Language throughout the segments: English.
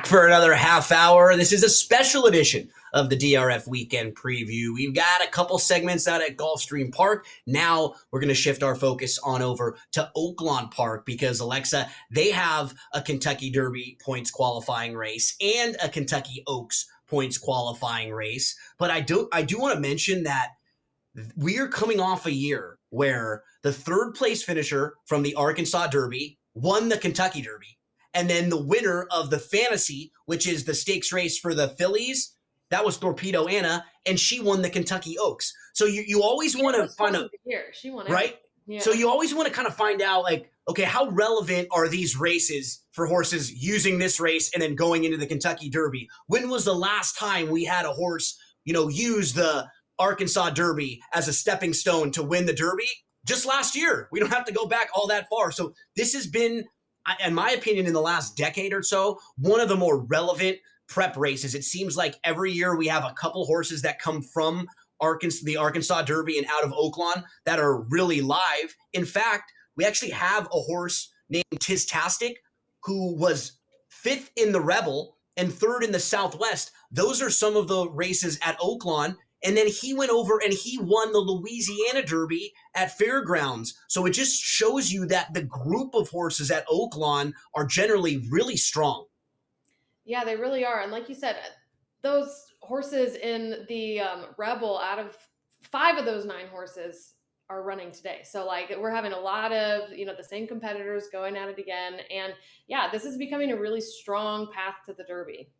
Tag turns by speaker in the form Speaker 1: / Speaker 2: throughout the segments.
Speaker 1: for another half hour. This is a special edition of the DRF Weekend Preview. We've got a couple segments out at Gulfstream Park. Now we're going to shift our focus on over to Oaklawn Park because, Alexa, they have a Kentucky Derby points qualifying race and a Kentucky Oaks points qualifying race. But I do want to mention that we are coming off a year where the third place finisher from the Arkansas Derby won the Kentucky Derby. And then the winner of the Fantasy, which is the stakes race for the fillies, that was Torpedo Anna, and she won the Kentucky Oaks. So you always want to find out,
Speaker 2: she won
Speaker 1: right?
Speaker 2: Yeah.
Speaker 1: So you always want to kind of find out, like, okay, how relevant are these races for horses using this race and then going into the Kentucky Derby? When was the last time we had a horse, use the Arkansas Derby as a stepping stone to win the Derby? Just last year. We don't have to go back all that far. So this has been, in my opinion, in the last decade or so, one of the more relevant prep races. It seems like every year we have a couple horses that come from the Arkansas Derby and out of Oaklawn that are really live. In fact, we actually have a horse named Tistastic who was 5th in the Rebel and 3rd in the Southwest. Those are some of the races at Oaklawn. And then he went over and he won the Louisiana Derby at Fairgrounds. So it just shows you that the group of horses at Oaklawn are generally really strong.
Speaker 2: Yeah, they really are. And like you said, those horses in the Rebel, out of 5 of those 9 horses are running today. So we're having a lot of, the same competitors going at it again. And yeah, this is becoming a really strong path to the Derby.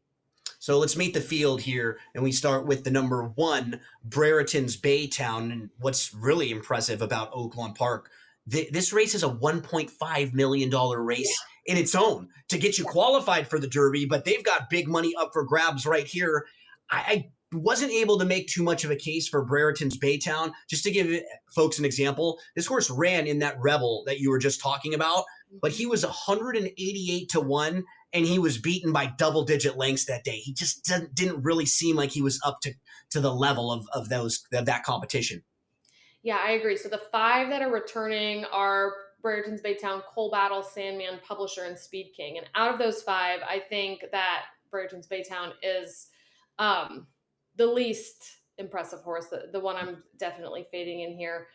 Speaker 1: So let's meet the field here, and we start with the number 1, Brereton's Baytown. And what's really impressive about Oaklawn Park, this race is a $1.5 million race in its own to get you qualified for the Derby, but they've got big money up for grabs right here. I wasn't able to make too much of a case for Brereton's Baytown. Just to give folks an example, this horse ran in that Rebel that you were just talking about, but he was 188 to 1. And he was beaten by double-digit lengths that day. He just didn't really seem like he was up to the level of that competition.
Speaker 2: Yeah, I agree. So the 5 that are returning are Brereton's Baytown, Coal Battle, Sandman, Publisher, and Speed King. And out of those 5, I think that Brereton's Baytown is the least impressive horse, the one I'm definitely fading in here.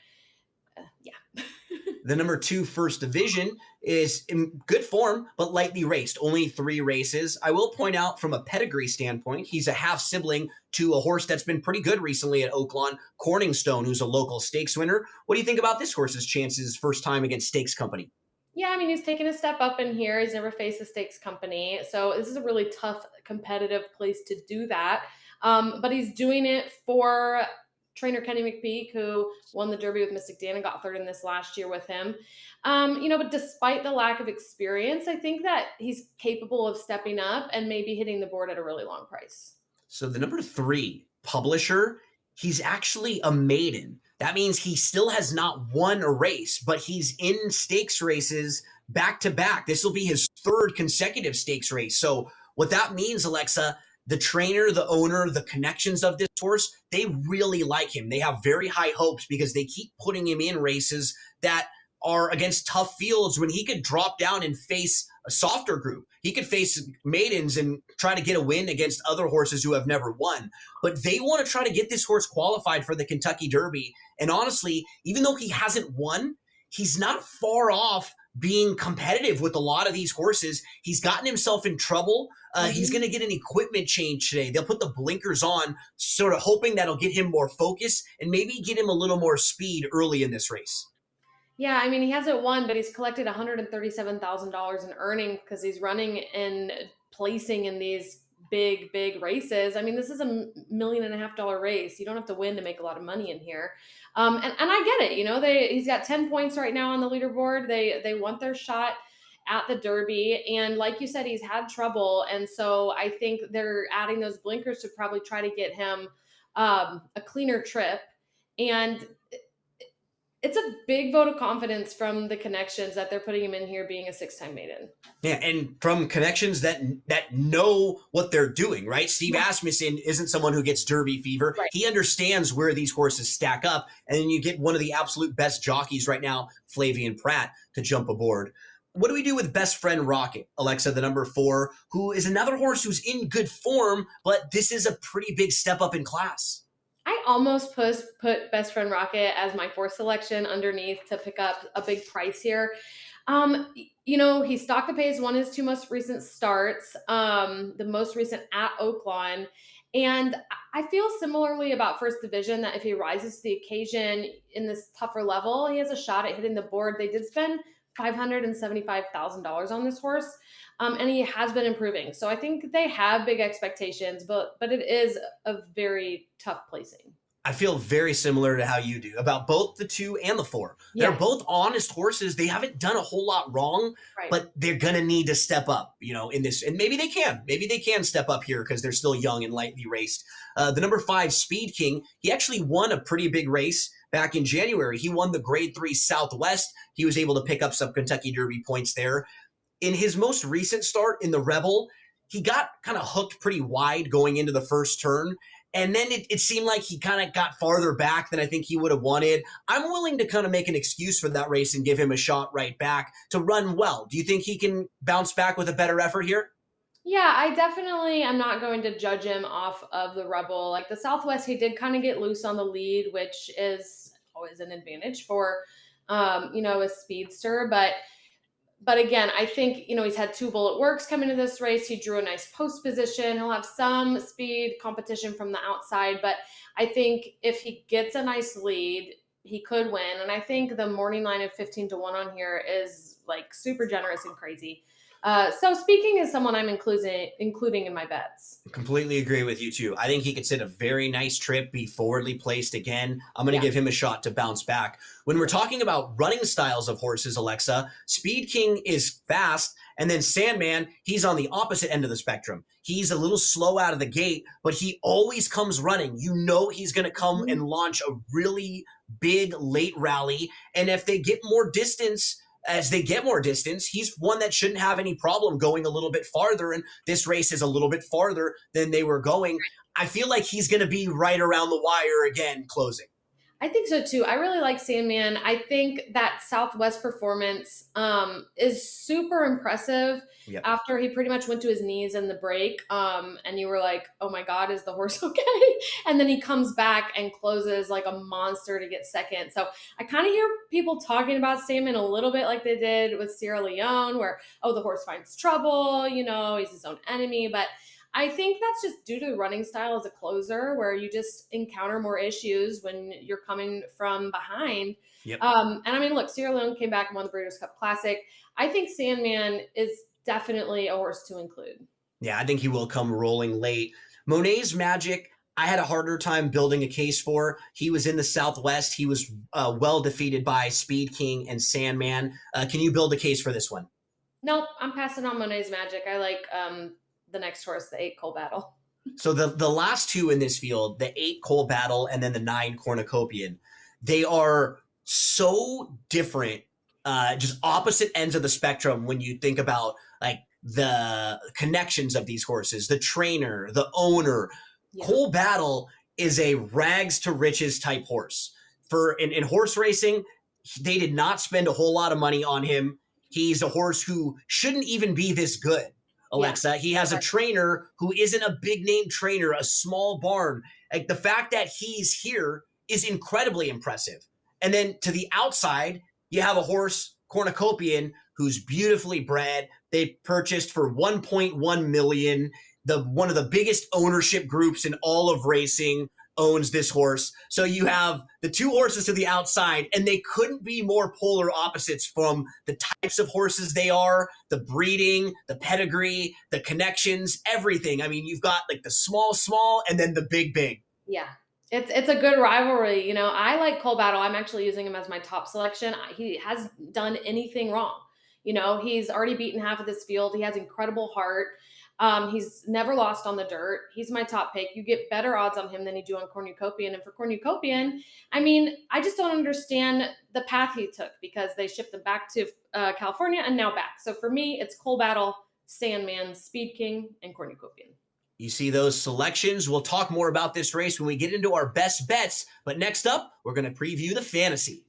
Speaker 2: Yeah.
Speaker 1: The number 2 First Division is in good form, but lightly raced. Only 3 races. I will point out from a pedigree standpoint, he's a half sibling to a horse that's been pretty good recently at Oaklawn, Corningstone, who's a local stakes winner. What do you think about this horse's chances first time against Stakes Company?
Speaker 2: Yeah, I mean, he's taken a step up in here. He's never faced a stakes company. So this is a really tough, competitive place to do that. But he's doing it for trainer Kenny McPeak, who won the Derby with Mystic Dan and got 3rd in this last year with him. But despite the lack of experience, I think that he's capable of stepping up and maybe hitting the board at a really long price.
Speaker 1: So the number 3 Publisher, he's actually a maiden. That means he still has not won a race, but he's in stakes races back to back. This will be his 3rd consecutive stakes race. So what that means, Alexa, the trainer, the owner, the connections of this horse, they really like him. They have very high hopes because they keep putting him in races that are against tough fields when he could drop down and face a softer group. He could face maidens and try to get a win against other horses who have never won. But they want to try to get this horse qualified for the Kentucky Derby. And honestly, even though he hasn't won, he's not far off being competitive with a lot of these horses. He's gotten himself in trouble. He's going to get an equipment change today. They'll put the blinkers on, sort of hoping that'll get him more focus and maybe get him a little more speed early in this race.
Speaker 2: Yeah, I mean, he hasn't won, but he's collected $137,000 in earnings because he's running and placing in these big races. I mean, this is $1.5 million race. You don't have to win to make a lot of money in here. And I get it. He's got 10 points right now on the leaderboard. They want their shot at the Derby. And like you said, he's had trouble. And so I think they're adding those blinkers to probably try to get him a cleaner trip. And it's a big vote of confidence from the connections that they're putting him in here being a 6-time maiden.
Speaker 1: Yeah, and from connections that know what they're doing, right? Steve Asmussen isn't someone who gets Derby fever. Right. He understands where these horses stack up, and then you get one of the absolute best jockeys right now, Flavian Pratt, to jump aboard. What do we do with Best Friend Rocket, Alexa, the number 4, who is another horse who's in good form, but this is a pretty big step up in class?
Speaker 2: I almost put Best Friend Rocket as my fourth selection underneath to pick up a big price here. He stalked the pace, won his two most recent starts, the most recent at Oaklawn. And I feel similarly about First Division that if he rises to the occasion in this tougher level, he has a shot at hitting the board. They did spend $575,000 on this horse, and he has been improving. So I think they have big expectations, but it is a very tough placing.
Speaker 1: I feel very similar to how you do about both the 2 and the 4. They're
Speaker 2: Yeah,
Speaker 1: both honest horses. They haven't done a whole lot wrong,
Speaker 2: right.
Speaker 1: but they're going to need to step up, in this. And maybe they can. Maybe they can step up here because they're still young and lightly raced. The number 5, Speed King, he actually won a pretty big race back in January. He won the Grade 3 Southwest. He was able to pick up some Kentucky Derby points there. In his most recent start in the Rebel, he got kind of hooked pretty wide going into the first turn. And then it seemed like he kind of got farther back than I think he would have wanted. I'm willing to kind of make an excuse for that race and give him a shot right back to run well. Do you think he can bounce back with a better effort here?
Speaker 2: Yeah, I definitely am not going to judge him off of the Rebel. Like the Southwest, he did kind of get loose on the lead, which is always an advantage for, a speedster. But again, I think, he's had 2 bullet works come into this race. He drew a nice post position. He'll have some speed competition from the outside, but I think if he gets a nice lead, he could win. And I think the morning line of 15-1 on here is like super generous and crazy. So speaking as someone I'm including in my bets.
Speaker 1: Completely agree with you too. I think he could sit a very nice trip, be forwardly placed again. I'm going to
Speaker 2: Yeah.
Speaker 1: give him a shot to bounce back. When we're talking about running styles of horses, Alexa, Speed King is fast, and then Sandman, he's on the opposite end of the spectrum. He's a little slow out of the gate, but he always comes running. He's going to come and launch a really big late rally, and if they get more distance, as they get more distance, he's one that shouldn't have any problem going a little bit farther. And this race is a little bit farther than they were going. I feel like he's going to be right around the wire again, closing.
Speaker 2: I think so too. I really like Sandman. I think that Southwest performance is super impressive
Speaker 1: Yep.
Speaker 2: after he pretty much went to his knees in the break. And you were like, oh my God, is the horse okay? And then he comes back and closes like a monster to get second. So I kind of hear people talking about Sandman a little bit like they did with Sierra Leone, where, oh, the horse finds trouble, he's his own enemy. But I think that's just due to the running style as a closer, where you just encounter more issues when you're coming from behind.
Speaker 1: Yep.
Speaker 2: And I mean, look, Sierra Leone came back and won the Breeders' Cup Classic. I think Sandman is definitely a horse to include.
Speaker 1: Yeah, I think he will come rolling late. Monet's Magic, I had a harder time building a case for. He was in the Southwest. He was well defeated by Speed King and Sandman. Can you build a case for this one?
Speaker 2: Nope, I'm passing on Monet's Magic. I like the next horse, the 8 Coal Battle.
Speaker 1: So the last 2 in this field, the 8 Coal Battle and then the 9 Cornucopian, they are so different, just opposite ends of the spectrum when you think about like the connections of these horses, the trainer, the owner.
Speaker 2: Yeah.
Speaker 1: Coal Battle is a rags to riches type horse. In horse racing, they did not spend a whole lot of money on him. He's a horse who shouldn't even be this good. Alexa, yeah. He has a trainer who isn't a big name trainer, a small barn. Like the fact that he's here is incredibly impressive. And then to the outside, you have a horse, Cornucopian, who's beautifully bred. They purchased for 1.1 million. One of the biggest ownership groups in all of racing owns this horse. So you have the 2 horses to the outside, and they couldn't be more polar opposites from the types of horses they are, the breeding, the pedigree, the connections, everything. I mean, you've got like the small, and then the big.
Speaker 2: Yeah. It's a good rivalry. I like Coal Battle. I'm actually using him as my top selection. He hasn't done anything wrong. He's already beaten half of this field. He has incredible heart. He's never lost on the dirt. He's my top pick. You get better odds on him than you do on Cornucopian. And for Cornucopian, I mean, I just don't understand the path he took, because they shipped him back to California and now back. So for me, it's Coal Battle, Sandman, Speed King, and Cornucopian.
Speaker 1: You see those selections. We'll talk more about this race when we get into our best bets. But next up, we're going to preview the fantasy.